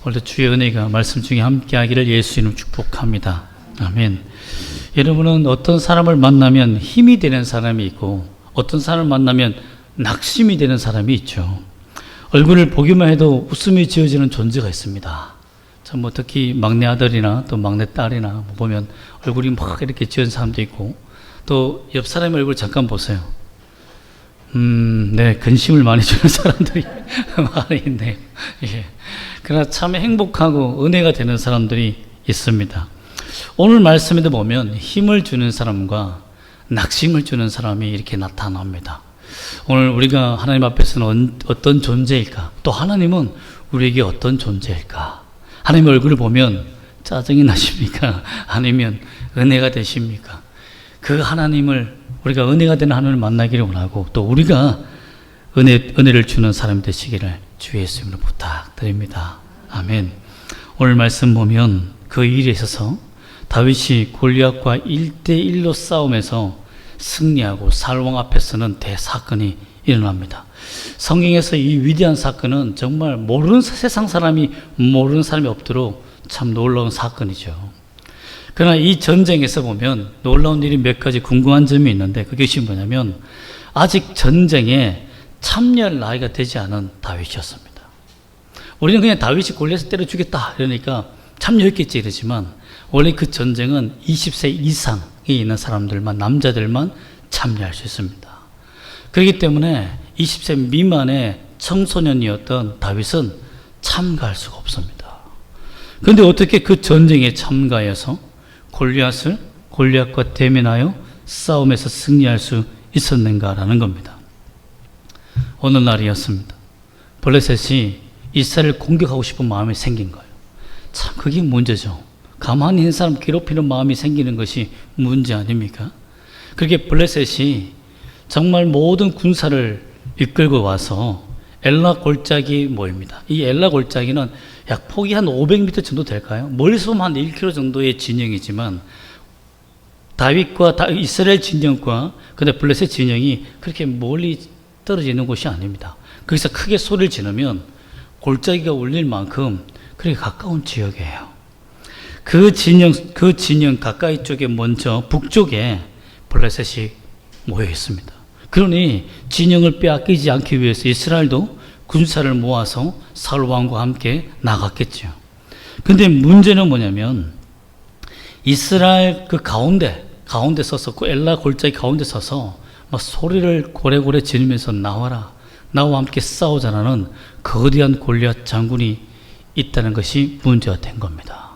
원래 주의 은혜가 말씀 중에 함께하기를 예수 이름 축복합니다. 아멘. 여러분은 어떤 사람을 만나면 힘이 되는 사람이 있고 어떤 사람을 만나면 낙심이 되는 사람이 있죠. 얼굴을 보기만 해도 웃음이 지어지는 존재가 있습니다. 참 뭐 특히 막내 아들이나 또 막내 딸이나 보면 얼굴이 막 이렇게 지은 사람도 있고 또 옆 사람의 얼굴 잠깐 보세요. 네, 근심을 많이 주는 사람들이 많이 있네요. 예. 그러나 참 행복하고 은혜가 되는 사람들이 있습니다. 오늘 말씀에도 보면 힘을 주는 사람과 낙심을 주는 사람이 이렇게 나타납니다. 오늘 우리가 하나님 앞에서는 어떤 존재일까? 또 하나님은 우리에게 어떤 존재일까? 하나님의 얼굴을 보면 짜증이 나십니까? 아니면 은혜가 되십니까? 그 하나님을 우리가 은혜가 되는 하나님을 만나기를 원하고 또 우리가 은혜를 주는 사람이 되시기를 주의 예수님으로 부탁드립니다. 아멘. 오늘 말씀 보면 그 일에 있어서 다윗이 골리앗과 1대1로 싸움에서 승리하고 사울왕 앞에서는 대사건이 일어납니다. 성경에서 이 위대한 사건은 정말 모르는 세상 사람이 모르는 사람이 없도록 참 놀라운 사건이죠. 그러나 이 전쟁에서 보면 놀라운 일이 몇 가지 궁금한 점이 있는데 그것이 뭐냐면 아직 전쟁에 참여할 나이가 되지 않은 다윗이었습니다. 우리는 그냥 다윗이 골리앗을 때려 죽였다 이러니까 참여했겠지 이러지만 원래 그 전쟁은 20세 이상이 있는 사람들만 남자들만 참여할 수 있습니다. 그렇기 때문에 20세 미만의 청소년이었던 다윗은 참가할 수가 없습니다. 그런데 어떻게 그 전쟁에 참가해서 골리앗과 대면하여 싸움에서 승리할 수 있었는가라는 겁니다. 어느 날이었습니다. 블레셋이 이스라엘을 공격하고 싶은 마음이 생긴 거예요. 참 그게 문제죠. 가만히 있는 사람 괴롭히는 마음이 생기는 것이 문제 아닙니까? 그렇게 블레셋이 정말 모든 군사를 이끌고 와서 엘라 골짜기 모입니다. 이 엘라 골짜기는 약 폭이 한 500m 정도 될까요? 멀리서 보면 한 1km 정도의 진영이지만 다윗과 이스라엘 진영과 근데 블레셋 진영이 그렇게 멀리 떨어져 있는 곳이 아닙니다. 거기서 크게 소리를 지르면 골짜기가 울릴 만큼 그렇게 가까운 지역이에요. 그 진영 가까이 쪽에 먼저 북쪽에 블레셋이 모여 있습니다. 그러니 진영을 빼앗기지 않기 위해서 이스라엘도 군사를 모아서 사울 왕과 함께 나갔겠죠. 근데 문제는 뭐냐면 이스라엘 그 가운데 서서 그 엘라 골짜기 가운데 서서 막 소리를 고래고래 지르면서 나와라 나와 함께 싸우자라는 거대한 골리앗 장군이 있다는 것이 문제가 된 겁니다.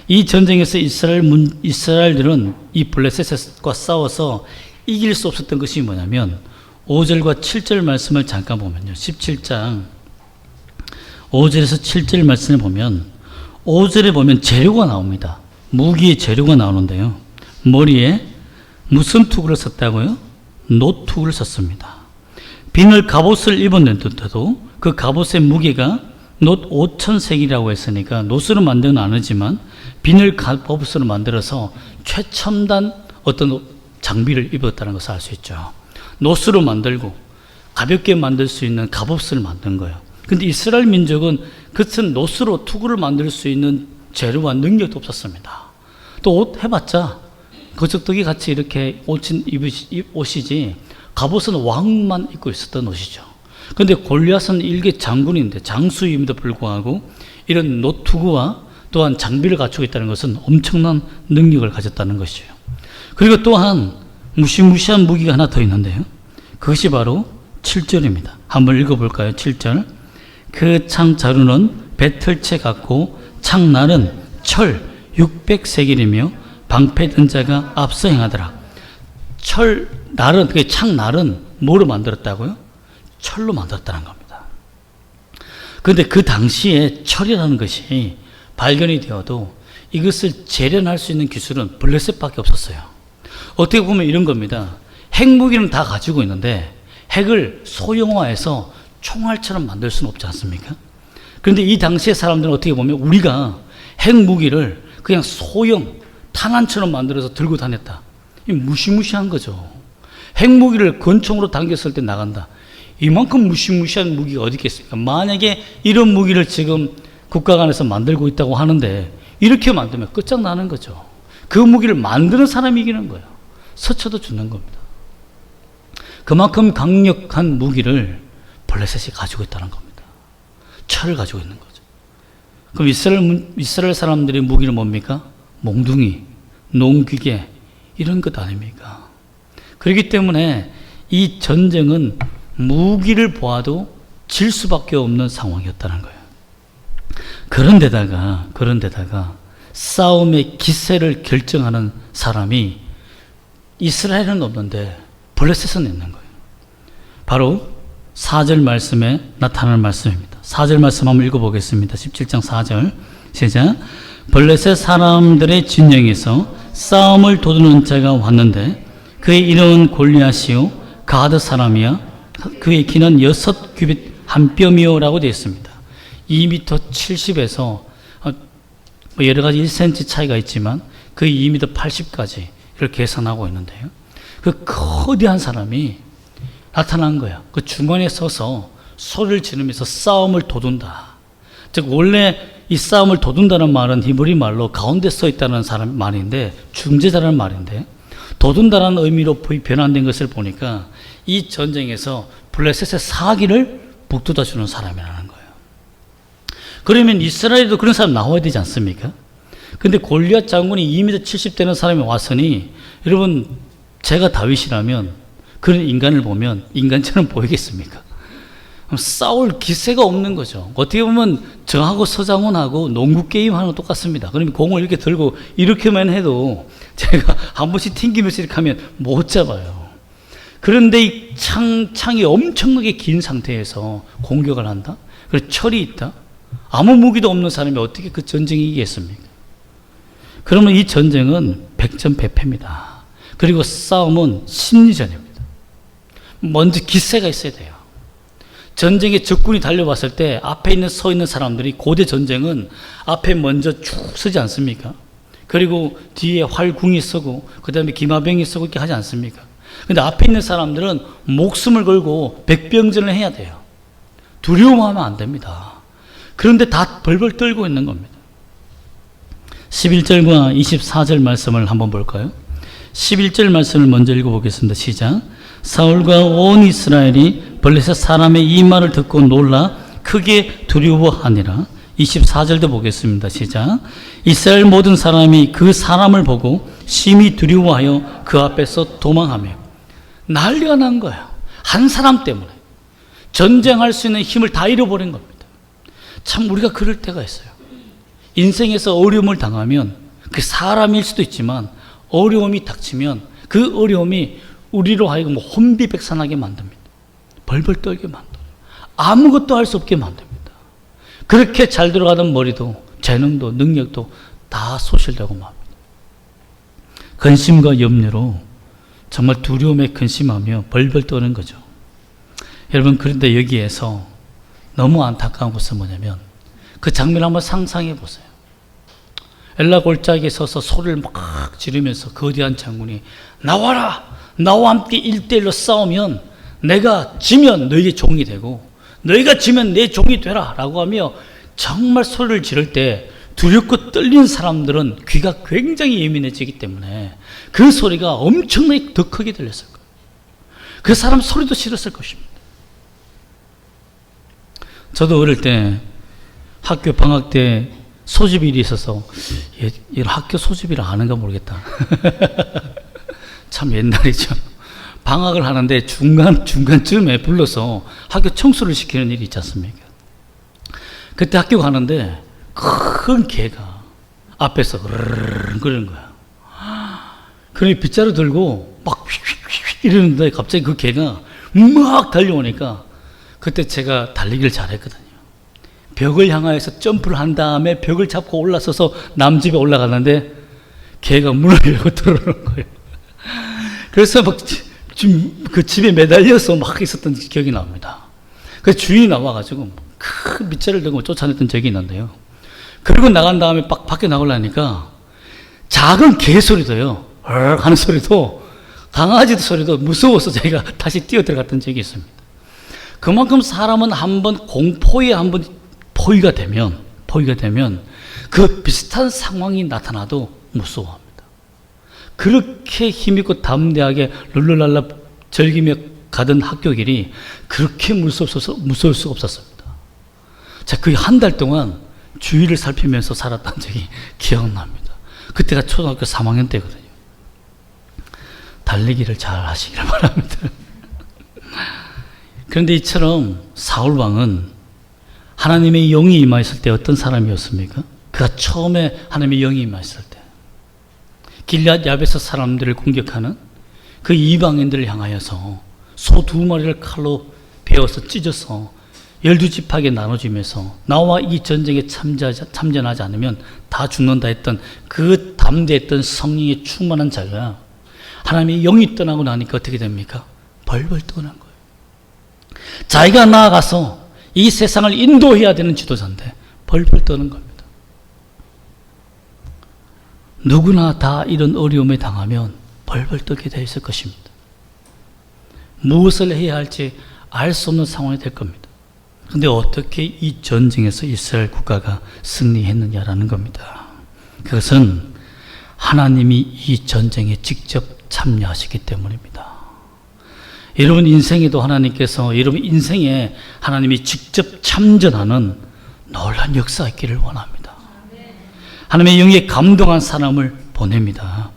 이 전쟁에서 이스라엘들은 이 블레셋과 싸워서 이길 수 없었던 것이 뭐냐면 5절과 7절 말씀을 잠깐 보면요. 17장 5절에서 7절 말씀을 보면 5절에 보면 재료가 나옵니다. 무기의 재료가 나오는데요. 머리에 무슨 투구를 썼다고요? 노투구를 썼습니다. 비늘 갑옷을 입었는데도 그 갑옷의 무게가 놋 5,000색이라고 했으니까 놋으로 만드는 아니지만 비늘 갑옷으로 만들어서 최첨단 어떤 장비를 입었다는 것을 알 수 있죠. 놋으로 만들고 가볍게 만들 수 있는 갑옷을 만든 거예요. 근데 이스라엘 민족은 그것은 놋으로 투구를 만들 수 있는 재료와 능력도 없었습니다. 또 옷 해봤자 거적더기 같이 이렇게 옷이지 갑옷은 왕만 입고 있었던 옷이죠. 그런데 골리앗은 일개 장군인데 장수임에도 불구하고 이런 노투구와 또한 장비를 갖추고 있다는 것은 엄청난 능력을 가졌다는 것이죠. 그리고 또한 무시무시한 무기가 하나 더 있는데요. 그것이 바로 7절입니다. 한번 읽어볼까요? 7절. 그 창 자루는 배틀채 같고 창날은 철 600세겔이며 방패 든 자가 앞서 행하더라. 날은, 그 창날은 뭐로 만들었다고요? 철로 만들었다는 겁니다. 그런데 그 당시에 철이라는 것이 발견이 되어도 이것을 재련할 수 있는 기술은 블레셋밖에 없었어요. 어떻게 보면 이런 겁니다. 핵무기는 다 가지고 있는데 핵을 소형화해서 총알처럼 만들 수는 없지 않습니까? 그런데 이 당시의 사람들은 어떻게 보면 우리가 핵무기를 그냥 소형 탄환처럼 만들어서 들고 다녔다. 이 무시무시한 거죠. 핵무기를 권총으로 당겼을 때 나간다. 이만큼 무시무시한 무기가 어디 있겠습니까? 만약에 이런 무기를 지금 국가 간에서 만들고 있다고 하는데 이렇게 만들면 끝장나는 거죠. 그 무기를 만드는 사람이 이기는 거예요. 서쳐도 죽는 겁니다. 그만큼 강력한 무기를 블레셋이 가지고 있다는 겁니다. 철을 가지고 있는 거죠. 그럼 이스라엘 사람들의 무기는 뭡니까? 몽둥이, 농기계 이런 것 아닙니까? 그렇기 때문에 이 전쟁은 무기를 보아도 질 수밖에 없는 상황이었다는 거예요. 그런데다가 싸움의 기세를 결정하는 사람이 이스라엘은 없는데 블레셋은 있는 거예요. 바로 4절 말씀에 나타나는 말씀입니다. 4절 말씀 한번 읽어보겠습니다. 17장 4절 시작. 블레셋 사람들의 진영에서 싸움을 도두는 자가 왔는데 그의 이름은 골리앗이요 가드 사람이야 그의 키는 6규빗 한 뼘이요 라고 되어 있습니다. 2m 70에서 여러 가지 1cm 차이가 있지만 그 2m 80까지 이렇게 계산하고 있는데요. 그 거대한 사람이 나타난 거야. 그 중간에 서서 소리를 지르면서 싸움을 도둔다. 즉 원래 이 싸움을 도둔다는 말은 히브리 말로 가운데 서 있다는 사람 말인데 중재자라는 말인데 도둔다라는 의미로 변환된 것을 보니까 이 전쟁에서 블레셋의 사기를 북돋아 주는 사람이라는 거예요. 그러면 이스라엘에도 그런 사람 나와야 되지 않습니까? 근데 골리앗 장군이 2m 70 되는 사람이 왔으니 여러분 제가 다윗이라면 그런 인간을 보면 인간처럼 보이겠습니까? 싸울 기세가 없는 거죠. 어떻게 보면 저하고 서장훈하고 농구 게임하는 거 똑같습니다. 그러면 공을 이렇게 들고 이렇게만 해도 제가 한 번씩 튕기면서 이렇게 하면 못 잡아요. 그런데 이 창이 엄청나게 긴 상태에서 공격을 한다? 그리고 철이 있다? 아무 무기도 없는 사람이 어떻게 그 전쟁이 이기겠습니까? 그러면 이 전쟁은 백전백패입니다. 그리고 싸움은 심리전입니다. 먼저 기세가 있어야 돼요. 전쟁에 적군이 달려왔을 때 앞에 서 있는 사람들이 고대 전쟁은 앞에 먼저 쭉 서지 않습니까? 그리고 뒤에 활궁이 서고 그 다음에 기마병이 서고 이렇게 하지 않습니까? 근데 앞에 있는 사람들은 목숨을 걸고 백병전을 해야 돼요. 두려워하면 안 됩니다. 그런데 다 벌벌 떨고 있는 겁니다. 11절과 24절 말씀을 한번 볼까요? 11절 말씀을 먼저 읽어보겠습니다. 시작. 사울과 온 이스라엘이 블레셋 사람의 이 말을 듣고 놀라 크게 두려워하니라. 24절도 보겠습니다. 시작. 이스라엘 모든 사람이 그 사람을 보고 심히 두려워하여 그 앞에서 도망하며 난리가 난 거예요. 한 사람 때문에 전쟁할 수 있는 힘을 다 잃어버린 겁니다. 참 우리가 그럴 때가 있어요. 인생에서 어려움을 당하면 그 사람일 수도 있지만 어려움이 닥치면 그 어려움이 우리로 하여금 혼비백산하게 만듭니다. 벌벌 떨게 만들어요. 아무것도 할 수 없게 만듭니다. 그렇게 잘 돌아가던 머리도 재능도 능력도 다 소실되고 맙니다. 근심과 염려로 정말 두려움에 근심하며 벌벌 떠는 거죠. 여러분 그런데 여기에서 너무 안타까운 것은 뭐냐면 그 장면을 한번 상상해 보세요. 엘라 골짜기에 서서 소리를 막 지르면서 거대한 장군이 나와라! 나와 함께 1대1로 싸우면 내가 지면 너에게 종이 되고 너희가 지면 내 종이 되라 라고 하며 정말 소리를 지를 때 두렵고 떨리는 사람들은 귀가 굉장히 예민해지기 때문에 그 소리가 엄청나게 더 크게 들렸을 거예요. 그 사람 소리도 싫었을 것입니다. 저도 어릴 때 학교 방학 때 소집일이 있어서 학교 소집일을 아는가 모르겠다. 참 옛날이죠. 방학을 하는데 중간쯤에 불러서 학교 청소를 시키는 일이 있지 않습니까? 그때 학교 가는데 큰 개가 앞에서 그러는 거야. 그러니 빗자루 들고 막 휙휙휙 이러는데 갑자기 그 개가 막 달려오니까 그때 제가 달리기를 잘했거든요. 벽을 향하여서 점프를 한 다음에 벽을 잡고 올라서서 남 집에 올라가는데 개가 문을 열고 들어오는 거예요. 그래서 막 그 집에 매달려서 막 있었던 기억이 납니다. 그래서 주인이 나와가지고 큰 밑자를 들고 쫓아냈던 적이 있는데요. 그리고 나간 다음에 밖에 나오려니까 작은 개 소리도요, 하는 소리도 강아지 소리도 무서워서 제가 다시 뛰어 들어갔던 적이 있습니다. 그만큼 사람은 한번 공포에 한번 포위가 되면 보이게 되면 그 비슷한 상황이 나타나도 무서워합니다. 그렇게 힘있고 담대하게 룰루랄라 즐기며 가던 학교 길이 그렇게 무서울 수가 없었습니다. 자, 거의 한 달 동안 주위를 살피면서 살았던 적이 기억납니다. 그때가 초등학교 3학년 때거든요. 달리기를 잘 하시기를 바랍니다. 그런데 이처럼 사울왕은 하나님의 영이 임하였을 때 어떤 사람이었습니까? 그가 처음에 하나님의 영이 임하였을 때 길앗 야베스 사람들을 공격하는 그 이방인들을 향하여서 소 2마리를 칼로 베어서 찢어서 12지파에게 나눠주면서 나와 이 전쟁에 참전하지 않으면 다 죽는다 했던 그 담대했던 성령에 충만한 자가 하나님의 영이 떠나고 나니까 어떻게 됩니까? 벌벌 떠난 거예요. 자기가 나아가서 이 세상을 인도해야 되는 지도자인데 벌벌 떠는 겁니다. 누구나 다 이런 어려움에 당하면 벌벌 떠게 되어 있을 것입니다. 무엇을 해야 할지 알 수 없는 상황이 될 겁니다. 그런데 어떻게 이 전쟁에서 이스라엘 국가가 승리했느냐라는 겁니다. 그것은 하나님이 이 전쟁에 직접 참여하시기 때문입니다. 여러분 인생에도 하나님께서 여러분 인생에 하나님이 직접 참전하는 놀라운 역사가 있기를 원합니다. 하나님의 영에 감동한 사람을 보냅니다.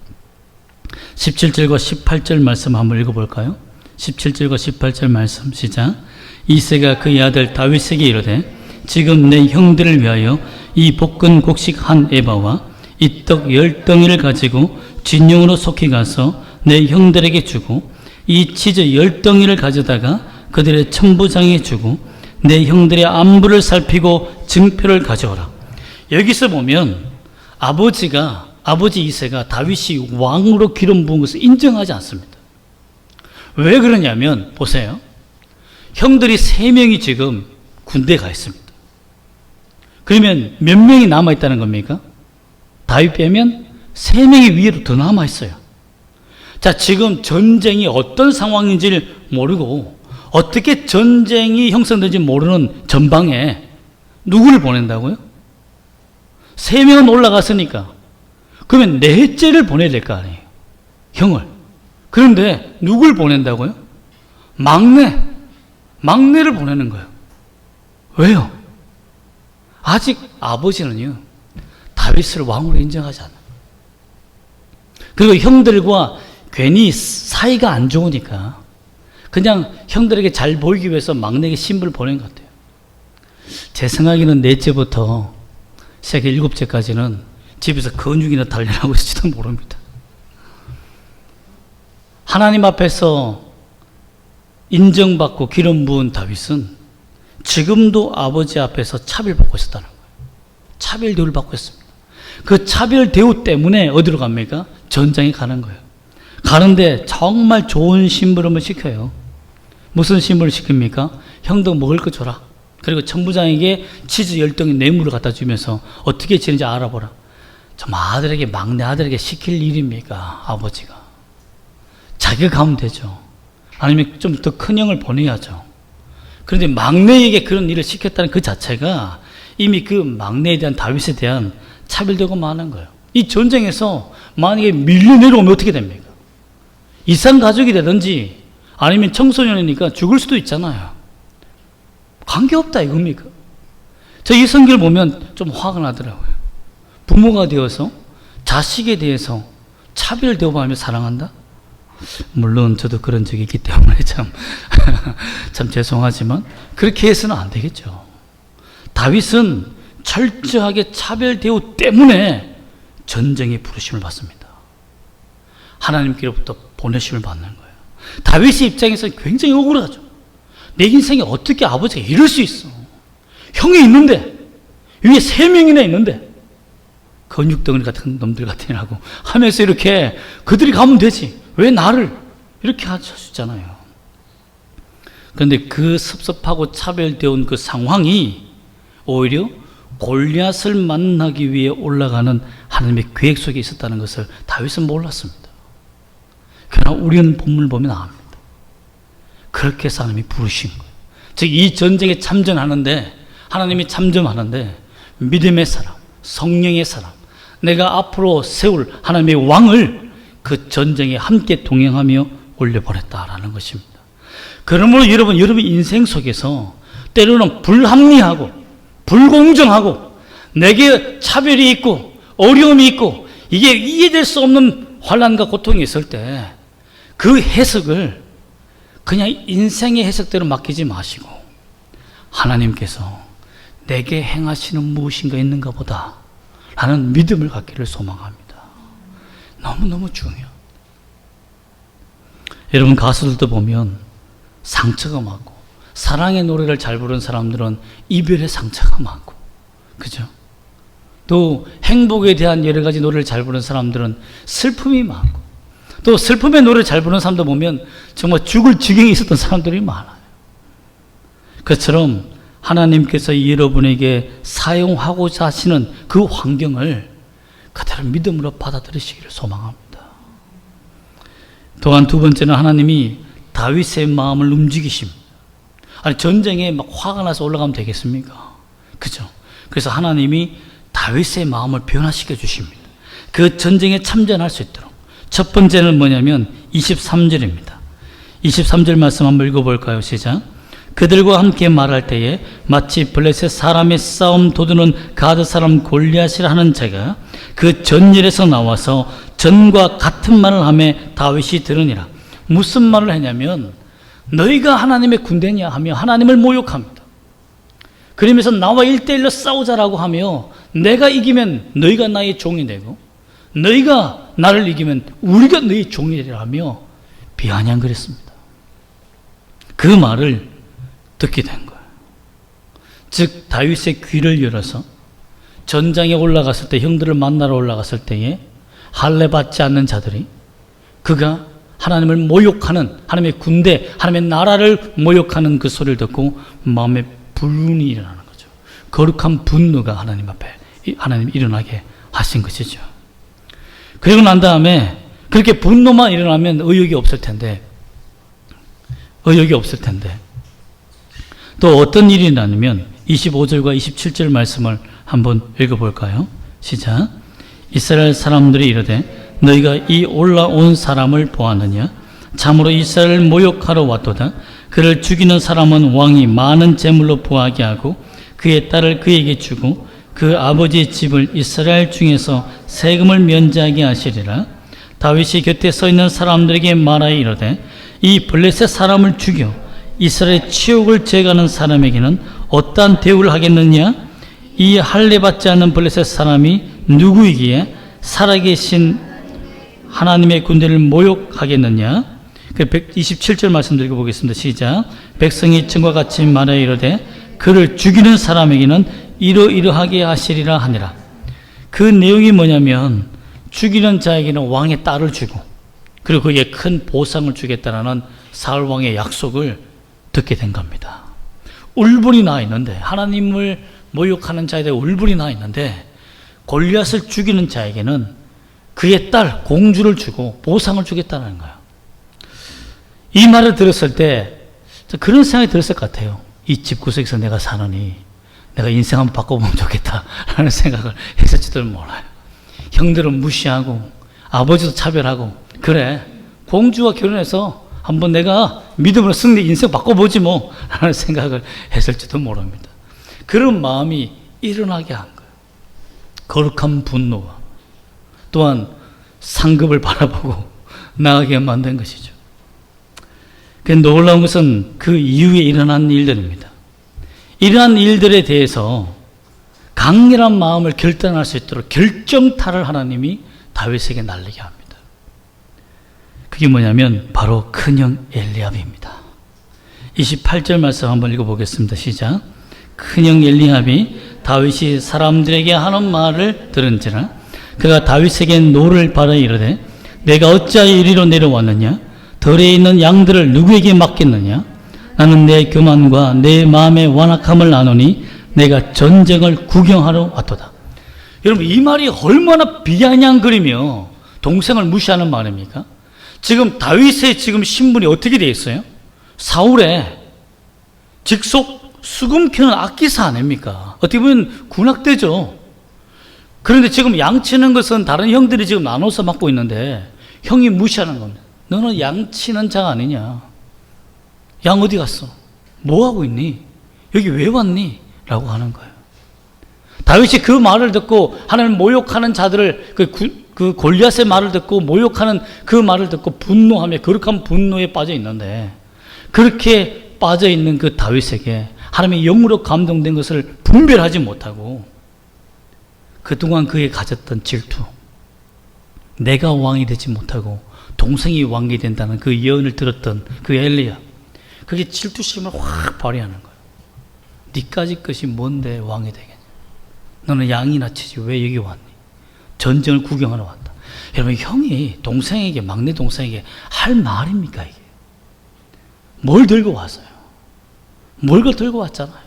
17절과 18절 말씀 한번 읽어볼까요? 17절과 18절 말씀 시작. 이새가 그의 아들 다윗에게 이르되 지금 내 형들을 위하여 이 볶은 곡식 한 에바와 이 떡 10덩이를 가지고 진영으로 속히 가서 내 형들에게 주고 이 치즈 10덩이를 가져다가 그들의 천부장에 주고 내 형들의 안부를 살피고 증표를 가져오라. 여기서 보면 아버지 이새가 다윗이 왕으로 기름 부은 것을 인정하지 않습니다. 왜 그러냐면 보세요. 형들이 3명이 지금 군대에 가 있습니다. 그러면 몇 명이 남아있다는 겁니까? 다윗 빼면 3명이 위로 더 남아있어요. 자, 지금 전쟁이 어떤 상황인지를 모르고 어떻게 전쟁이 형성되는지 모르는 전방에 누구를 보낸다고요? 3명은 올라갔으니까 그러면 넷째를 보내야 될 거 아니에요. 형을. 그런데 누굴 보낸다고요? 막내를 보내는 거예요. 왜요? 아직 아버지는요 다윗을 왕으로 인정하지 않아요. 그리고 형들과 괜히 사이가 안 좋으니까 그냥 형들에게 잘 보이기 위해서 막내에게 신부를 보낸 것 같아요. 제 생각에는 넷째부터 시작해 7째까지는 집에서 근육이나 단련하고 있을지도 모릅니다. 하나님 앞에서 인정받고 기름 부은 다윗은 지금도 아버지 앞에서 차별받고 있었다는 거예요. 차별 대우를 받고 있습니다. 그 차별 대우 때문에 어디로 갑니까? 전장에 가는 거예요. 가는데 정말 좋은 심부름을 시켜요. 무슨 심부름을 시킵니까? 형도 먹을 거 줘라. 그리고 천부장에게 치즈 10덩이 뇌물을 갖다 주면서 어떻게 지는지 알아보라. 좀 막내 아들에게 시킬 일입니까? 아버지가. 자기가 가면 되죠. 아니면 좀 더 큰 형을 보내야죠. 그런데 막내에게 그런 일을 시켰다는 그 자체가 이미 그 막내에 대한 다윗에 대한 차별되고 많은 거예요. 이 전쟁에서 만약에 밀려 내려오면 어떻게 됩니까? 이상 가족이 되든지 아니면 청소년이니까 죽을 수도 있잖아요. 관계없다 이겁니까? 저 이 성경을 보면 좀 화가 나더라고요. 부모가 되어서 자식에 대해서 차별 대우하며 사랑한다? 물론 저도 그런 적이 있기 때문에 참 죄송하지만 그렇게 해서는 안 되겠죠. 다윗은 철저하게 차별 대우 때문에 전쟁의 부르심을 받습니다. 하나님께로부터 보내심을 받는 거예요. 다윗의 입장에서 굉장히 억울하죠. 내 인생에 어떻게 아버지가 이럴 수 있어. 형이 있는데 위에 3명이나 있는데 근육덩어리 같은 놈들 같으냐고 하면서 이렇게 그들이 가면 되지 왜 나를 이렇게 하셨잖아요. 그런데 그 섭섭하고 차별되어 그 상황이 오히려 골리앗을 만나기 위해 올라가는 하나님의 계획 속에 있었다는 것을 다윗은 몰랐습니다. 그러나 우리는 본문을 보면 압니다. 그렇게 해서 하나님이 부르신 거예요. 즉 이 전쟁에 참전하는데 하나님이 참전하는데 믿음의 사람, 성령의 사람, 내가 앞으로 세울 하나님의 왕을 그 전쟁에 함께 동행하며 올려보냈다라는 것입니다. 그러므로 여러분 인생 속에서 때로는 불합리하고 불공정하고 내게 차별이 있고 어려움이 있고 이게 이해될 수 없는 환난과 고통이 있을 때 그 해석을 그냥 인생의 해석대로 맡기지 마시고 하나님께서 내게 행하시는 무엇인가 있는가 보다 라는 믿음을 갖기를 소망합니다. 너무너무 중요해요. 여러분 가수들도 보면 상처가 많고 사랑의 노래를 잘 부르는 사람들은 이별의 상처가 많고 그죠? 또 행복에 대한 여러 가지 노래를 잘 부르는 사람들은 슬픔이 많고 또 슬픔의 노래를 잘 부르는 사람도 보면 정말 죽을 지경에 있었던 사람들이 많아요. 그처럼 하나님께서 여러분에게 사용하고자 하시는 그 환경을 그대로 믿음으로 받아들이시기를 소망합니다. 또한 두 번째는 하나님이 다윗의 마음을 움직이십니다. 아니 전쟁에 막 화가 나서 올라가면 되겠습니까? 그죠? 그래서 하나님이 다윗의 마음을 변화시켜 주십니다. 그 전쟁에 참전할 수 있도록. 첫 번째는 뭐냐면 23절입니다. 23절 말씀 한번 읽어볼까요? 시작. 그들과 함께 말할 때에 마치 블레셋 사람의 싸움 도두는 가드 사람 골리앗이라 하는 자가 그 전열에서 나와서 전과 같은 말을 하며 다윗이 들으니라. 무슨 말을 했냐면 너희가 하나님의 군대냐 하며 하나님을 모욕합니다. 그러면서 나와 1대1로 싸우자라고 하며 내가 이기면 너희가 나의 종이 되고 너희가 나를 이기면 우리가 너희 종이 되리라 하며 비아냥거렸습니다. 그 말을 듣게 된 거예요. 즉 다윗의 귀를 열어서 전장에 올라갔을 때 형들을 만나러 올라갔을 때에 할례 받지 않는 자들이 그가 하나님을 모욕하는 하나님의 군대, 하나님의 나라를 모욕하는 그 소리를 듣고 마음에 불운이 일어나는 거죠. 거룩한 분노가 하나님 앞에 하나님 일어나게 하신 것이죠. 그리고 난 다음에 그렇게 분노만 일어나면 의욕이 없을 텐데 또 어떤 일이 일어나냐면 25절과 27절 말씀을 한번 읽어볼까요? 시작. 이스라엘 사람들이 이르되 너희가 이 올라온 사람을 보았느냐? 참으로 이스라엘을 모욕하러 왔도다. 그를 죽이는 사람은 왕이 많은 재물로 부하게 하고 그의 딸을 그에게 주고 그 아버지의 집을 이스라엘 중에서 세금을 면제하게 하시리라. 다윗이 곁에 서 있는 사람들에게 말하여 이르되 이 블레셋 사람을 죽여 이스라엘의 치욕을 제거하는 사람에게는 어떠한 대우를 하겠느냐? 이 할례 받지 않는 블레셋 사람이 누구이기에 살아계신 하나님의 군대를 모욕하겠느냐? 27절 말씀 읽어보겠습니다. 시작. 백성이 전과 같이 말하여 이르되 그를 죽이는 사람에게는 이러이러하게 하시리라 하니라. 그 내용이 뭐냐면 죽이는 자에게는 왕의 딸을 주고 그리고 그에게 큰 보상을 주겠다라는 사울 왕의 약속을 듣게 된 겁니다. 울분이 나 있는데 하나님을 모욕하는 자에 대해 울분이 나 있는데 골리앗을 죽이는 자에게는 그의 딸 공주를 주고 보상을 주겠다는 거예요. 이 말을 들었을 때 그런 생각이 들었을 것 같아요. 이 집구석에서 내가 사느니 내가 인생 한번 바꿔보면 좋겠다라는 생각을 했을지도 몰라요. 형들은 무시하고 아버지도 차별하고 그래 공주와 결혼해서 한번 내가 믿음으로 승리 인생 바꿔보지 뭐 라는 생각을 했을지도 모릅니다. 그런 마음이 일어나게 한 거예요. 거룩한 분노와 또한 상급을 바라보고 나가게 만든 것이죠. 그 놀라운 것은 그 이후에 일어난 일들입니다. 이러한 일들에 대해서 강렬한 마음을 결단할 수 있도록 결정타를 하나님이 다윗에게 날리게 합니다. 그게 뭐냐면 바로 큰형 엘리압입니다. 28절 말씀 한번 읽어보겠습니다. 시작. 큰형 엘리압이 다윗이 사람들에게 하는 말을 들은지라 그가 다윗에게 노를 바라 이르되 내가 어찌하여 이리로 내려왔느냐? 들에 있는 양들을 누구에게 맡겼느냐? 나는 내 교만과 내 마음의 완악함을 아노니 내가 전쟁을 구경하러 왔도다. 여러분 이 말이 얼마나 비아냥거리며 동생을 무시하는 말입니까? 지금 다윗의 지금 신분이 어떻게 되어 있어요? 사울의 직속 수금캐는 악기사 아닙니까? 어떻게 보면 군악대죠. 그런데 지금 양치는 것은 다른 형들이 지금 나눠서 맡고 있는데 형이 무시하는 겁니다. 너는 양치는 자 아니냐? 양 어디 갔어? 뭐 하고 있니? 여기 왜 왔니? 라고 하는 거예요. 다윗이 그 말을 듣고 하나님 모욕하는 자들을 그 골리앗의 말을 듣고 모욕하는 그 말을 듣고 분노하며 거룩한 분노에 빠져 있는데, 그렇게 빠져 있는 그 다윗에게 하나님의 영으로 감동된 것을 분별하지 못하고 그동안 그에 가졌던 질투, 내가 왕이 되지 못하고 동생이 왕이 된다는 그 예언을 들었던 그 엘리야, 그게 질투심을 확 발휘하는 거예요. 니까지 것이 뭔데 왕이 되겠냐? 너는 양이나 치지 왜 여기 왔니? 전쟁을 구경하러 왔다. 여러분, 형이 동생에게, 막내 동생에게 할 말입니까 이게? 뭘 들고 왔어요? 뭘 들고 왔잖아요.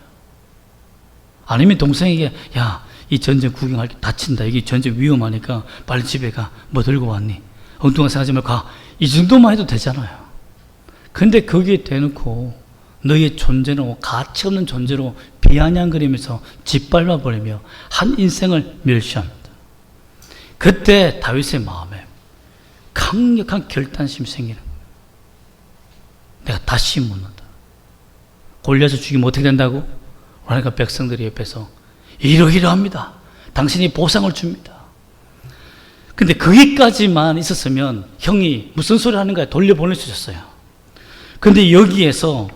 아니면 동생에게, 야, 이 전쟁 구경할 때 다친다, 여기 전쟁 위험하니까 빨리 집에 가. 뭐 들고 왔니? 엉뚱한 생각하지 말고 가. 이 정도만 해도 되잖아요. 근데 거기에 대놓고 너의 존재는 가치 없는 존재로 비아냥거리면서 짓밟아버리며 한 인생을 멸시합니다. 그때 다윗의 마음에 강력한 결단심이 생기는 거예요. 내가 다시 묻는다. 골리앗을 죽이면 어떻게 된다고? 그러니까 백성들이 옆에서 이러이러합니다. 당신이 보상을 줍니다. 근데 거기까지만 있었으면 형이 무슨 소리 하는 거야 돌려보낼 수 있었어요. 근데 여기에서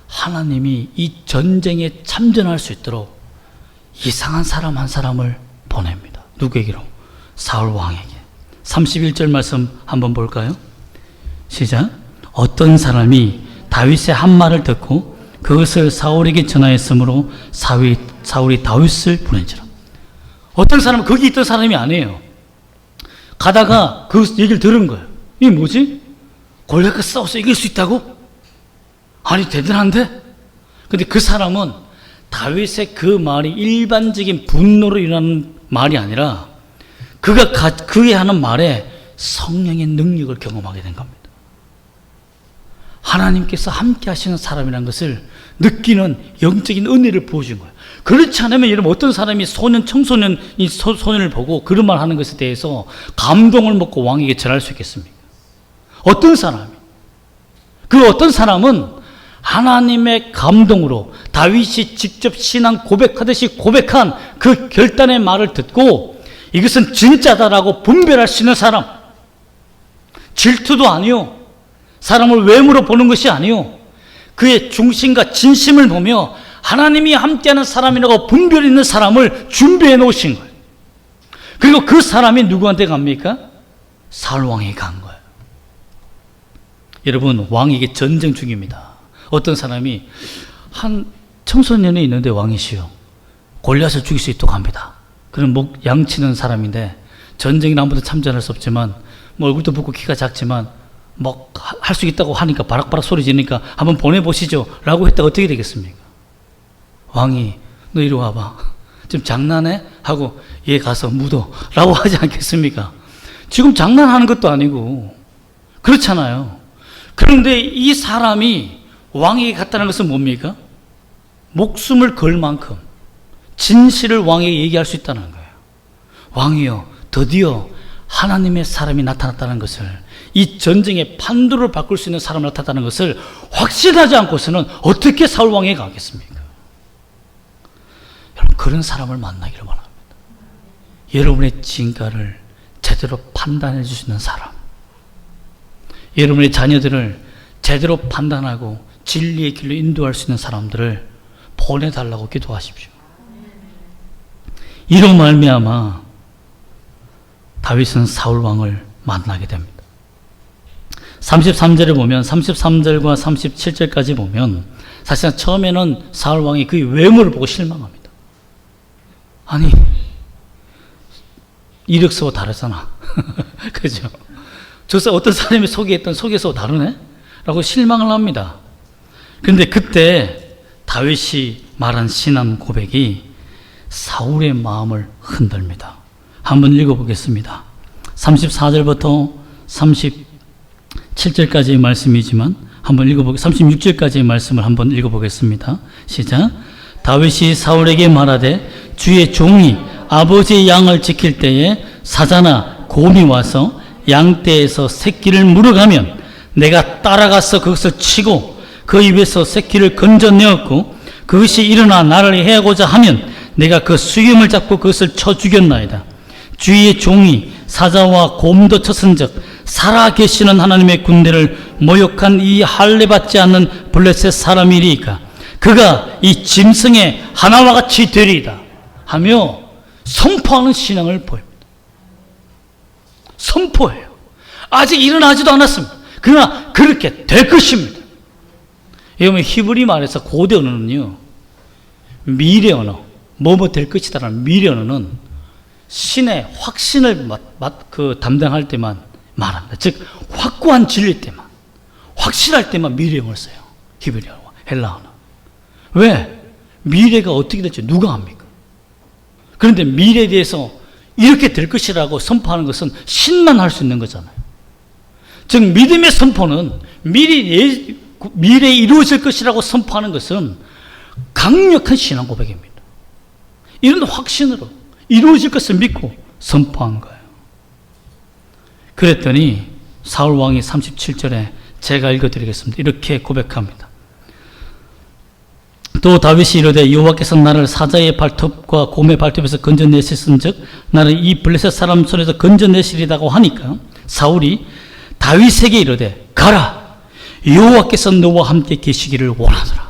하나님이 이 전쟁에 참전할 수 있도록 이상한 사람 한 사람을 보냅니다. 누구에게로? 사울 왕에게. 31절 말씀 한번 볼까요? 시작. 어떤 사람이 다윗의 한 말을 듣고 그것을 사울에게 전하였으므로 사울이 다윗을 보낸지라. 어떤 사람은 거기 있던 사람이 아니에요. 가다가 그 얘기를 들은 거예요. 이게 뭐지? 골리앗과 싸워서 이길 수 있다고? 아니 대단한데? 근데 그 사람은 다윗의 그 말이 일반적인 분노로 일어나는 말이 아니라 그가 하는 말에 성령의 능력을 경험하게 된 겁니다. 하나님께서 함께 하시는 사람이라는 것을 느끼는 영적인 은혜를 부어준 거예요. 그렇지 않으면 여러분, 어떤 사람이 소년을 보고 그런 말 하는 것에 대해서 감동을 먹고 왕에게 전할 수 있겠습니까? 어떤 사람이? 그 어떤 사람은 하나님의 감동으로 다윗이 직접 신앙 고백하듯이 고백한 그 결단의 말을 듣고 이것은 진짜다라고 분별할 수 있는 사람, 질투도 아니요, 사람을 외모로 보는 것이 아니요, 그의 중심과 진심을 보며 하나님이 함께하는 사람이라고 분별 있는 사람을 준비해 놓으신 거예요. 그리고 그 사람이 누구한테 갑니까? 사울 왕에게 간 거예요. 여러분, 왕에게 전쟁 중입니다. 어떤 사람이 한 청소년이 있는데 왕이시여 골리앗을 죽일 수 있도록 합니다. 그는 양치는 사람인데 전쟁에 아무도 참전할 수 없지만 얼굴도 붓고 키가 작지만 할 수 있다고 하니까 바락바락 소리 지르니까 한번 보내보시죠 라고 했다가 어떻게 되겠습니까? 왕이 너 이리 와봐, 지금 장난해? 하고 얘 가서 묻어 라고 하지 않겠습니까? 지금 장난하는 것도 아니고 그렇잖아요. 그런데 이 사람이 왕에게 갔다는 것은 뭡니까? 목숨을 걸 만큼 진실을 왕에게 얘기할 수 있다는 거예요. 왕이여, 드디어 하나님의 사람이 나타났다는 것을, 이 전쟁의 판도를 바꿀 수 있는 사람이 나타났다는 것을 확신하지 않고서는 어떻게 사울 왕에게 가겠습니까? 여러분, 그런 사람을 만나기를 바랍니다. 여러분의 진가를 제대로 판단해 줄 수 있는 사람, 여러분의 자녀들을 제대로 판단하고 진리의 길로 인도할 수 있는 사람들을 보내달라고 기도하십시오. 이로 말미암아 다윗은 사울 왕을 만나게 됩니다. 33절에 보면, 33절과 37절까지 보면 사실상 처음에는 사울 왕이 그 외모를 보고 실망합니다. 아니, 이력서와 다르잖아. 그죠? 저서 어떤 사람이 소개했던 소개서와 다르네? 라고 실망을 합니다. 그런데 그때 다윗이 말한 신앙 고백이 사울의 마음을 흔듭니다. 한번 읽어보겠습니다. 34절부터 37절까지의 말씀이지만 한번 36절까지의 말씀을 한번 읽어보겠습니다. 시작. 다윗이 사울에게 말하되 주의 종이 아버지의 양을 지킬 때에 사자나 곰이 와서 양떼에서 새끼를 물어가면 내가 따라가서 그것을 치고 그 입에서 새끼를 건져내었고 그것이 일어나 나를 해하고자 하면 내가 그 수염을 잡고 그것을 쳐 죽였나이다. 주의 종이 사자와 곰도 쳤은즉 살아계시는 하나님의 군대를 모욕한 이 할례받지 않는 블레셋 사람이리이까 그가 이 짐승의 하나와 같이 되리이다 하며 선포하는 신앙을 보입니다. 선포해요. 아직 일어나지도 않았습니다. 그러나 그렇게 될 것입니다. 여러분, 히브리 말에서 고대 언어는요, 미래 언어, 뭐뭐 될 것이다라는 미래 언어는 신의 확신을 담당할 때만 말합니다. 즉 확고한 진리 때만, 확실할 때만 미래형을 써요. 히브리어, 헬라어는. 왜? 미래가 어떻게 될지 누가 압니까? 그런데 미래에 대해서 이렇게 될 것이라고 선포하는 것은 신만 할 수 있는 거잖아요. 즉 믿음의 선포는 미래에 이루어질 것이라고 선포하는 것은 강력한 신앙 고백입니다. 이런 확신으로 이루어질 것을 믿고 선포한 거예요. 그랬더니 사울 왕이 37절에 제가 읽어드리겠습니다. 이렇게 고백합니다. 또 다윗이 이르되 여호와께서 나를 사자의 발톱과 곰의 발톱에서 건져내셨은즉 나를 이 블레셋 사람 손에서 건져내시리다고 하니까 사울이 다윗에게 이르되 가라 여호와께서 너와 함께 계시기를 원하노라.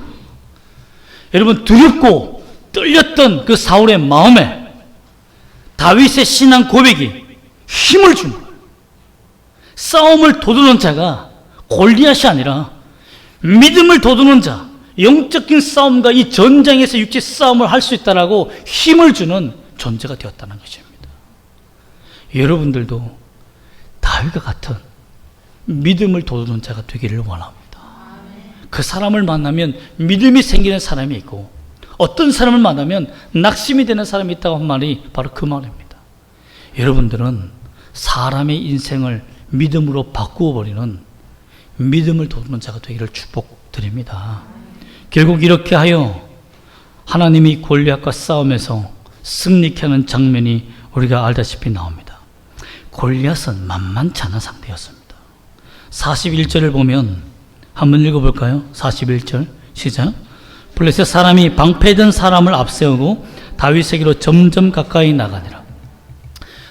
여러분, 두렵고 떨렸던 그 사울의 마음에 다윗의 신앙 고백이 힘을 준 거예요. 싸움을 도두는 자가 골리앗이 아니라 믿음을 도두는 자, 영적인 싸움과 이 전장에서 육체 싸움을 할 수 있다라고 힘을 주는 존재가 되었다는 것입니다. 여러분들도 다윗과 같은 믿음을 도두는 자가 되기를 원합니다. 그 사람을 만나면 믿음이 생기는 사람이 있고 어떤 사람을 만나면 낙심이 되는 사람이 있다고 한 말이 바로 그 말입니다. 여러분들은 사람의 인생을 믿음으로 바꾸어 버리는 믿음을 도우는 자가 되기를 축복드립니다. 결국 이렇게 하여 하나님이 골리앗과 싸움에서 승리케 하는 장면이 우리가 알다시피 나옵니다. 골리앗은 만만치 않은 상대였습니다. 41절을 보면 한번 읽어볼까요? 41절 시작. 블레셋 사람이 방패든 사람을 앞세우고 다윗에게로 점점 가까이 나가니라.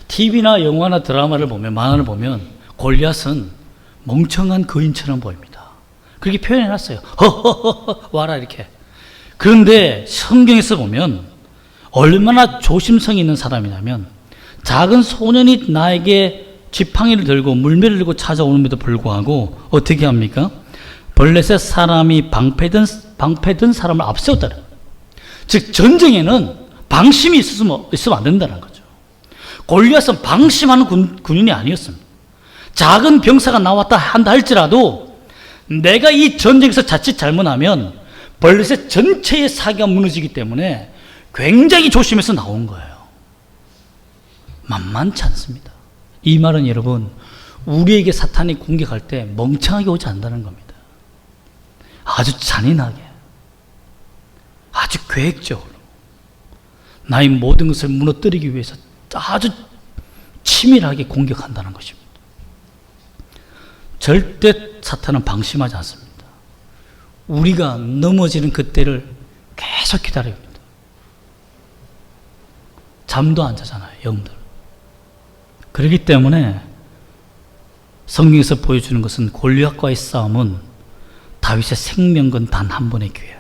TV나 영화나 드라마를 보면, 만화를 보면 골리앗은 멍청한 거인처럼 보입니다. 그렇게 표현해놨어요. 허허허 와라 이렇게. 그런데 성경에서 보면 얼마나 조심성이 있는 사람이냐면 작은 소년이 나에게 지팡이를 들고 물매를 들고 찾아오는데도 불구하고 어떻게 합니까? 블레셋 사람이 방패든 사람을 앞세웠다는 거예요. 즉 전쟁에는 방심이 있으면 안 된다는 거죠. 골리앗은 방심하는 군인이 아니었습니다. 작은 병사가 나왔다 한다 할지라도 내가 이 전쟁에서 자칫 잘못하면 블레셋 전체의 사기가 무너지기 때문에 굉장히 조심해서 나온 거예요. 만만치 않습니다. 이 말은 여러분, 우리에게 사탄이 공격할 때 멍청하게 오지 않는다는 겁니다. 아주 잔인하게, 아주 계획적으로 나의 모든 것을 무너뜨리기 위해서 아주 치밀하게 공격한다는 것입니다. 절대 사탄은 방심하지 않습니다. 우리가 넘어지는 그때를 계속 기다립니다. 잠도 안 자잖아요, 영들. 그렇기 때문에 성경에서 보여주는 것은 골리앗과의 싸움은 다윗의 생명건 단 한 번의 기회예요.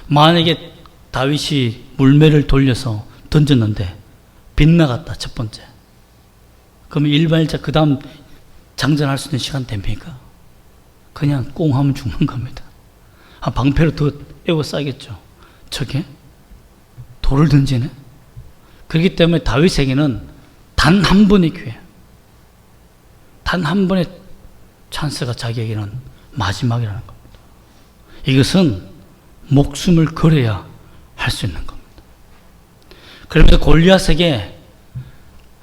만약에 다윗이 물매를 돌려서 던졌는데 빗나갔다, 첫 번째. 그러면 일반일자 그 다음 장전할 수 있는 시간 됩니까? 그냥 꽁 하면 죽는 겁니다. 방패로 더 에워싸겠죠. 저게 돌을 던지네. 그렇기 때문에 다윗에게는 단 한 번의 기회, 단 한 번의 찬스가 자기에게는 마지막이라는 겁니다. 이것은 목숨을 걸어야 할 수 있는 겁니다. 그러면서 골리앗에게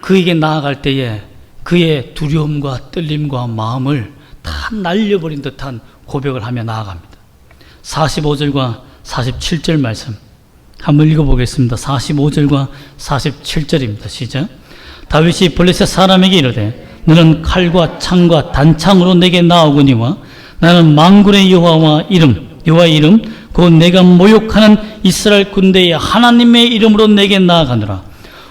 그에게 나아갈 때에 그의 두려움과 떨림과 마음을 다 다 날려버린 듯한 고백을 하며 나아갑니다. 45절과 47절 말씀 한번 읽어보겠습니다. 45절과 47절입니다. 시작. 다윗이 블레셋 사람에게 이르되 너는 칼과 창과 단창으로 내게 나오거니와 나는 만군의 여호와의 이름 곧 내가 모욕하는 이스라엘 군대의 하나님의 이름으로 내게 나아가노라.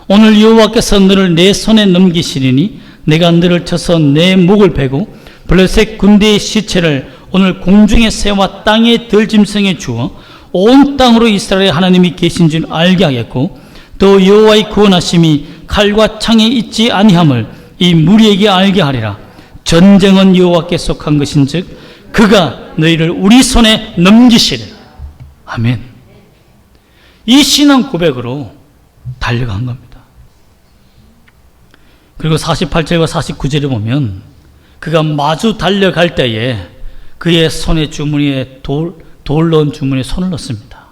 오늘 여호와께서 너를 내 손에 넘기시리니 내가 너를 쳐서 내 목을 베고 블레셋 군대의 시체를 오늘 공중의 새와 땅의 들짐승에 주어 온 땅으로 이스라엘의 하나님이 계신 줄 알게 하겠고 또 여호와의 구원하심이 칼과 창에 있지 아니함을 이 무리에게 알게 하리라. 전쟁은 여호와께 속한 것인즉 그가 너희를 우리 손에 넘기시리라. 아멘. 이 신앙 고백으로 달려간 겁니다. 그리고 48절과 49절에 보면 그가 마주 달려갈 때에 그의 손에 주머니에 돌 넣은 주머니에 손을 넣습니다.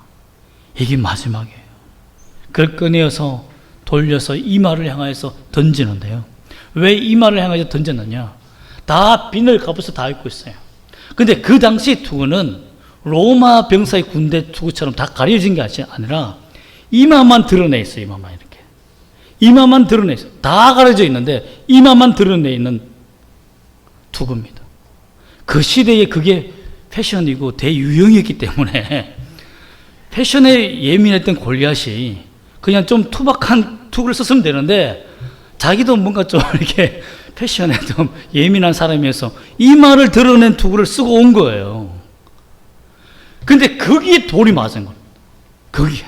이게 마지막이에요. 그걸 꺼내어서 돌려서 이마를 향해서 던지는데요. 왜 이마를 향해서 던졌느냐? 다 비늘 갑옷을 다 입고 있어요. 근데 그 당시 투구는 로마 병사의 군대 투구처럼 다 가려진 게 아니라 이마만 드러내 있어요. 이마만 이렇게. 이마만 드러내 있어요. 다 가려져 있는데 이마만 드러내 있는 투구입니다. 그 시대에 그게 패션이고 대유행이었기 때문에 패션에 예민했던 골리앗이 그냥 좀 투박한 투구를 썼으면 되는데 자기도 뭔가 좀 이렇게 패션에 좀 예민한 사람이어서 이마를 드러낸 투구를 쓰고 온 거예요. 근데 거기에 돌이 맞은 겁니다. 거기에.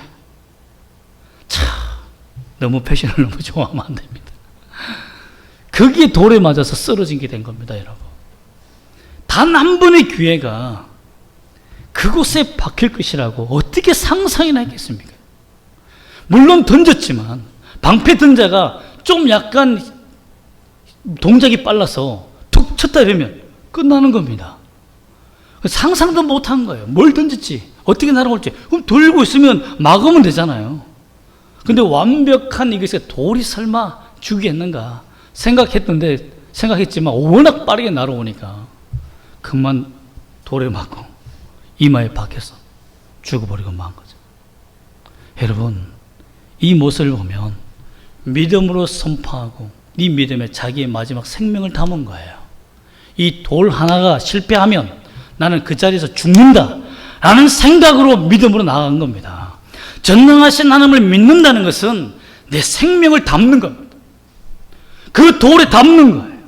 참, 너무 패션을 너무 좋아하면 안 됩니다. 거기에 돌에 맞아서 쓰러진 게 된 겁니다, 여러분. 단 한 번의 기회가 그곳에 박힐 것이라고 어떻게 상상이나 했겠습니까? 물론 던졌지만 방패 든 자가 좀 약간 동작이 빨라서 툭 쳤다 이러면 끝나는 겁니다. 상상도 못한 거예요. 뭘 던질지 어떻게 날아올지 그럼 돌고 있으면 막으면 되잖아요. 근데 완벽한 이것에 돌이 설마 죽이겠는가 생각했지만 워낙 빠르게 날아오니까 그만 돌에 맞고 이마에 박혀서 죽어버리고 만 거죠. 여러분, 이 모습을 보면 믿음으로 선포하고 이 믿음에 자기의 마지막 생명을 담은 거예요. 이 돌 하나가 실패하면 나는 그 자리에서 죽는다 라는 생각으로 믿음으로 나아간 겁니다. 전능하신 하나님을 믿는다는 것은 내 생명을 담는 겁니다. 그 돌에 담는 거예요.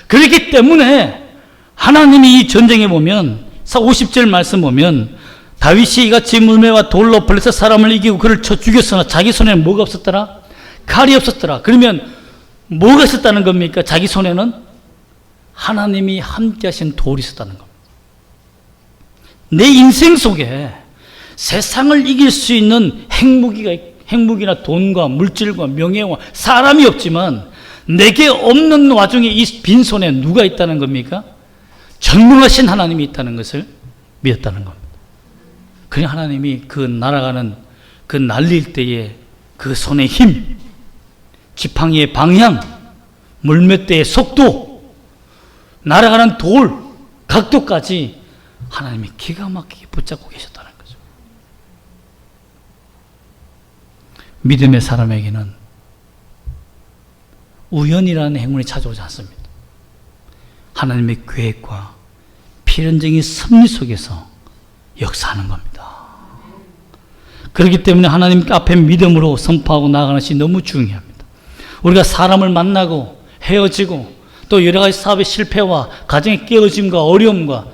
그렇기 때문에 하나님이 이 전쟁에 보면 50절 말씀 보면 다윗이 이같이 물매와 돌로 블레셋 사람을 이기고 그를 쳐 죽였으나 자기 손에는 뭐가 없었더라? 칼이 없었더라. 그러면 뭐가 있었다는 겁니까? 자기 손에는 하나님이 함께 하신 돌이 있었다는 겁니다. 내 인생 속에 세상을 이길 수 있는 핵무기나 돈과 물질과 명예와 사람이 없지만 내게 없는 와중에 이 빈손에 누가 있다는 겁니까? 전능하신 하나님이 있다는 것을 믿었다는 겁니다. 그냥 하나님이 그 날아가는 그 날릴 때의 그 손의 힘, 지팡이의 방향, 물맷대의 속도, 날아가는 돌, 각도까지 하나님이 기가 막히게 붙잡고 계셨다는 거죠. 믿음의 사람에게는 우연이라는 행운이 찾아오지 않습니다. 하나님의 계획과 필연적인 섭리 속에서 역사하는 겁니다. 그렇기 때문에 하나님 앞에 믿음으로 선포하고 나아가는 것이 너무 중요합니다. 우리가 사람을 만나고 헤어지고 또 여러 가지 사업의 실패와 가정의 깨어짐과 어려움과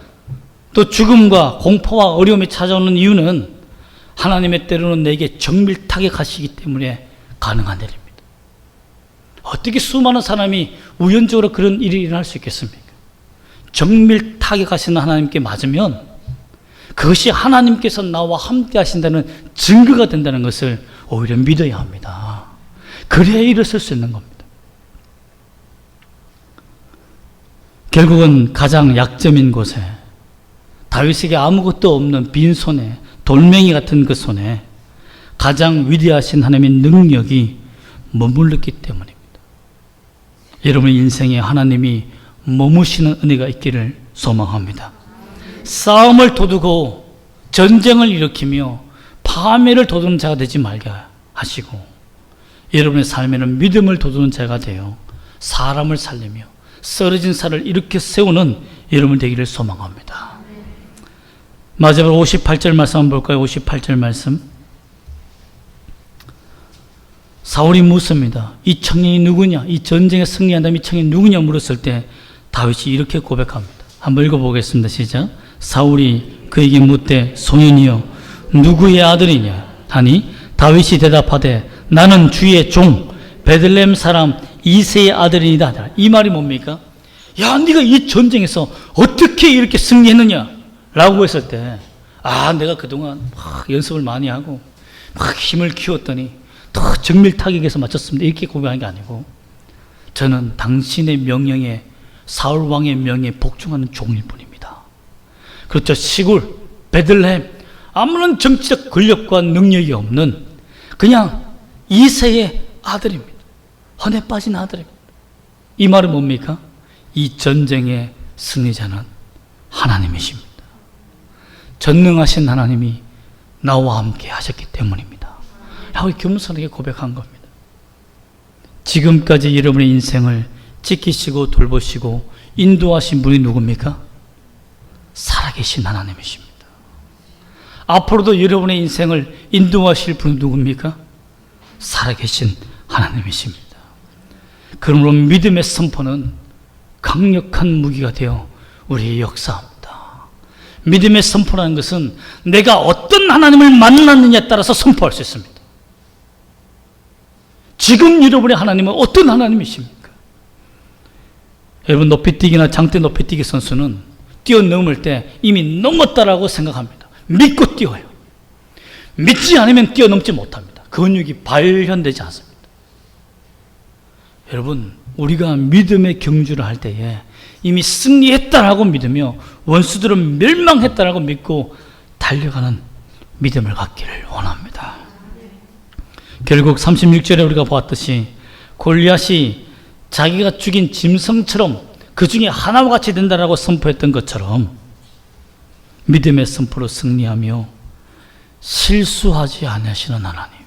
또 죽음과 공포와 어려움이 찾아오는 이유는 하나님의 때로는 내게 정밀타게 가시기 때문에 가능한 일입니다. 어떻게 수많은 사람이 우연적으로 그런 일이 일어날 수 있겠습니까? 정밀타게 가시는 하나님께 맞으면 그것이 하나님께서 나와 함께 하신다는 증거가 된다는 것을 오히려 믿어야 합니다. 그래야 일어설 수 있는 겁니다. 결국은 가장 약점인 곳에 다윗에게 아무것도 없는 빈손에 돌멩이 같은 그 손에 가장 위대하신 하나님의 능력이 머물렀기 때문입니다. 여러분의 인생에 하나님이 머무시는 은혜가 있기를 소망합니다. 싸움을 도두고 전쟁을 일으키며 파멸을 도두는 자가 되지 말게 하시고 여러분의 삶에는 믿음을 도두는 자가 되어 사람을 살리며 쓰러진 살을 일으켜 세우는 여러분 되기를 소망합니다. 마지막으로 58절 말씀 한번 볼까요? 58절 말씀. 사울이 묻습니다. 이 청년이 누구냐? 이 전쟁에 승리한다면 이 청년이 누구냐 물었을 때 다윗이 이렇게 고백합니다. 한번 읽어보겠습니다. 시작. 사울이 그에게 묻되 소년이여 누구의 아들이냐 하니 다윗이 대답하되 나는 주의 종 베들레헴 사람 이새의 아들이다. 이 말이 뭡니까? 야, 네가 이 전쟁에서 어떻게 이렇게 승리했느냐 라고 했을 때 내가 그동안 막 연습을 많이 하고 막 힘을 키웠더니 더 정밀 타격에서 맞췄습니다. 이렇게 고백한 게 아니고 저는 당신의 명령에 사울 왕의 명령에 복종하는 종일 뿐입니다. 그렇죠. 시골 베들레헴 아무런 정치적 권력과 능력이 없는 그냥 이새의 아들입니다. 헌에 빠진 아들입니다. 이 말은 뭡니까? 이 전쟁의 승리자는 하나님이십니다. 전능하신 하나님이 나와 함께 하셨기 때문입니다. 라고 겸손하게 고백한 겁니다. 지금까지 여러분의 인생을 지키시고 돌보시고 인도하신 분이 누굽니까? 살아계신 하나님이십니다. 앞으로도 여러분의 인생을 인도하실 분이 누굽니까? 살아계신 하나님이십니다. 그러므로 믿음의 선포는 강력한 무기가 되어 우리의 역사합니다. 믿음의 선포라는 것은 내가 어떤 하나님을 만났느냐에 따라서 선포할 수 있습니다. 지금 여러분의 하나님은 어떤 하나님이십니까? 여러분 높이뛰기나 장대 높이뛰기 선수는 뛰어넘을 때 이미 넘었다라고 생각합니다. 믿고 뛰어요. 믿지 않으면 뛰어넘지 못합니다. 근육이 발현되지 않습니다. 여러분 우리가 믿음의 경주를 할 때에 이미 승리했다라고 믿으며 원수들은 멸망했다라고 믿고 달려가는 믿음을 갖기를 원합니다. 결국 36절에 우리가 보았듯이 골리앗이 자기가 죽인 짐승처럼 그 중에 하나와 같이 된다라고 선포했던 것처럼 믿음의 선포로 승리하며 실수하지 않으시는 하나님.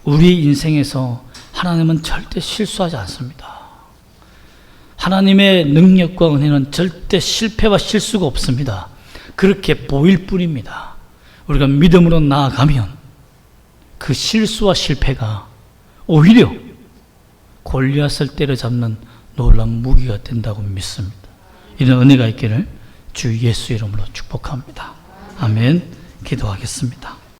우리 인생에서 하나님은 절대 실수하지 않습니다. 하나님의 능력과 은혜는 절대 실패와 실수가 없습니다. 그렇게 보일 뿐입니다. 우리가 믿음으로 나아가면 그 실수와 실패가 오히려 골리앗을 때려잡는 놀라운 무기가 된다고 믿습니다. 이런 은혜가 있기를 주 예수 이름으로 축복합니다. 아멘. 기도하겠습니다.